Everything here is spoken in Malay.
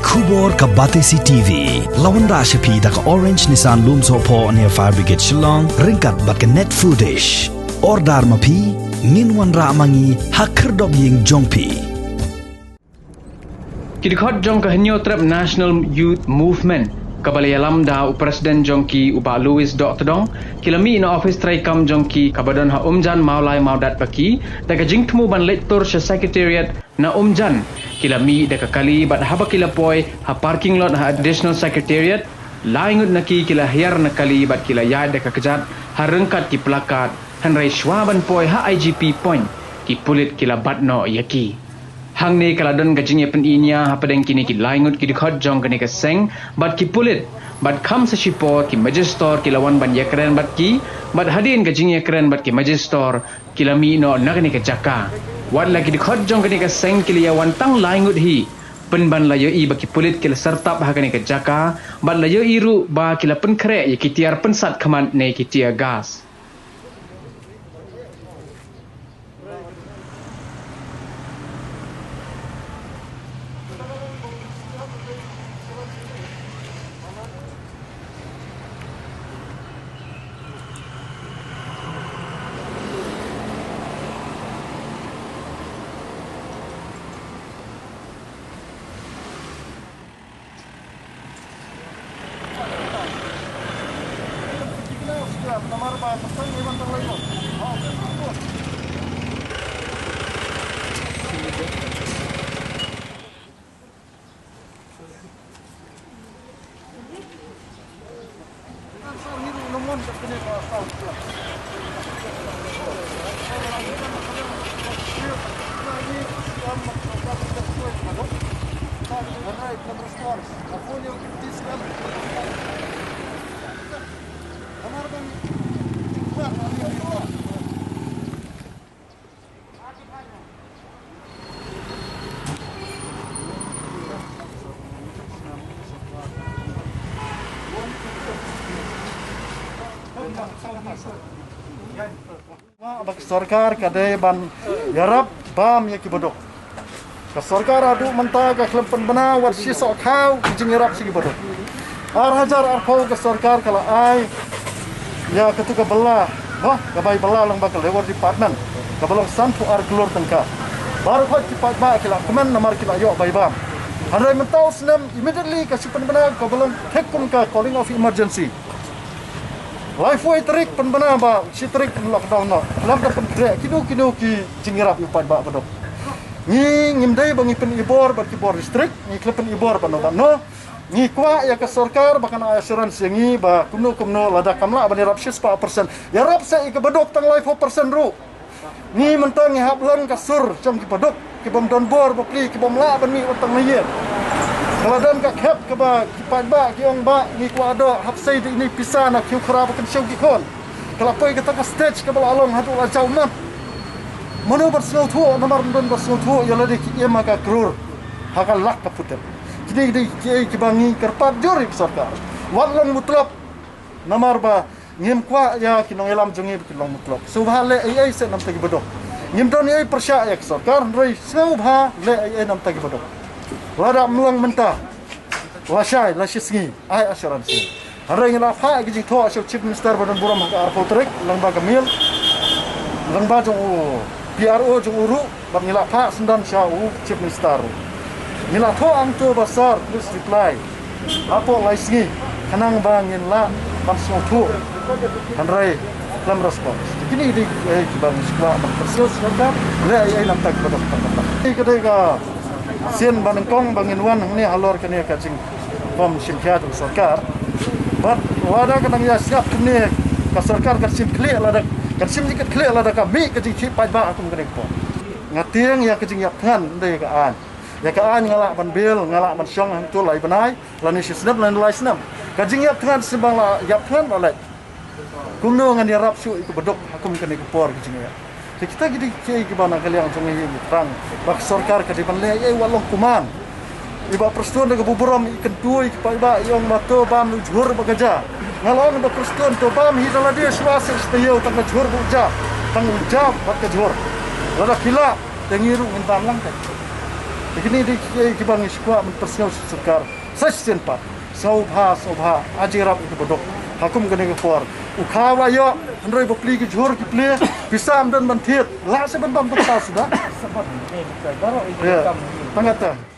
Kubor ka Batesi TV. Lawan Rashapi da ka Orange Nissan Loom Sopo near Fire Brigade Shillong. Ringkat bat ka net footage. Ordar mapi. Nginwan ra mangi hakerdog ying jongpi. Kidikot jong kahenyo trap National Youth Movement. Kabalayalam da Presiden jongki uba Louis Dr. Dong kilami ina office try kam jongki kabadon ha umjan maulai maudat paki daga jingtmu ban lektor sa secretariat na umjan kilami daga kali bat haba kila poi ha parking lot ha additional secretariat laingut naki kila hiar na kali bat kila ya daga kejat ha rengkat ki plakat hanrai shwaban poi ha IGP point ki pulit kila batno yaki hang ni kaladon gajingnya peninya hapadeng kini ki laingut ki dikhot jong kini ka seng bat ki pulit bat kam sa shipo ki magistor ki lawan ban yakren bat ki bat hadin gajingnya keren bat ki magistor ki lami no nagani ka jaka wat lagi dikhot jong kini ka seng ki liawan tang laingut hi penban layo i baki pulit ki sertap ha kani ka jaka bat layo i ru ba ki la pen kre ya ki tiar pensat kaman ne ki tia gas bagi sarkar kadai ban yarap bam ya kibodok ka sarkar adu menta ka klempen bana wat si sok khau jing yarap si kibodok ar hajar ar phau ka sarkar kala ai ya ketuka bela wah gabai bela lang bakal lewat department ka belong santu ar glor tengka baru khot cepat ba kila kemen namar kila yo bai bam handai mentau senam immediately ka sipen bana ka belong tekun ka calling of emergency life way trik penbana ba si trik lockdown no lam da pen krek kinu ki jingirap upat ba bedok ni ngimdai bangi pen ibor ba kibor district ni klepen ibor ba no ni kwa ya ka sarkar bakan assurance yangi ba kumno lada kamla ba ni rap 6% ya rap sa ik bedok tang life 4% ru ni mentang ni hablan ka sur jam ki bedok ki bom don bor ba pli ki bom la ban mi utang mayet kalau dan kak hep ke ba kipat ba kiong ba ni ku ada hapsai ini pisah nak kiu khara ba kan syau ki kon kalau poi kita ka stage ke bala along hatu la chau mat mano bar snow thu namar don bar snow thu ya lade ki ema ka krur hakal lak ka puter kini ki bangi kerpat jori sarkar walong mutlak namar ba ngim kwa ya kinong elam jungi kinong mutlak subhale ai se nam tagi bodok ngim don ai persya ya sarkar roi subha le ai nam tagi bodok lada melang mentah wasai lasisngi ai assurance harai ngala pha gi tho asho chief minister badan buram ka arpo trek lang ba kamil lang ba jong PRO jong uru bang ngala pha sendan sha chief minister ngala tho ang to basar please reply apo laisngi kanang ba ngin la pasno thu harai lam response kini di bang sekolah bang persis ka le ai lam tak badok ni kedai ka sien banengkong banginwan ni halor kene kacing pom simkiat sarkar bat wada kanang ya siap kene ka sarkar ka sim kle la ka sim ni kle la ka mi kacing chi pai ba aku kene po ngatiang ya kacing yap than de ka an ya ka an ngala ban bil ngala ban syong hang tu lai banai la ni snap lan lai snap kacing yap than sembang la yap than la kumno ngan ya rap su iku bedok aku kene ke por kacing ya kita gidi ke bana kalian sungai ini terang bak sarkar ka diban le ai walong kuman iba perstuan daga buburam ikan tuai pa iba yang mato bam jhur bagaja ngalong da perstuan to bam hidala dia swasa stayo tang jhur buja tang ujab bak jhur lada kila tengiru ngin bam lang ka Begini di kibang iskwa mempersengau serkar. Sesien pat. Sobha ajirap itu bodok. Hakum kena keluar. Ukawa yo androi bopli ke jor ki ple bisa amdan bantit. La se ban bam sudah. Ya. Tangata.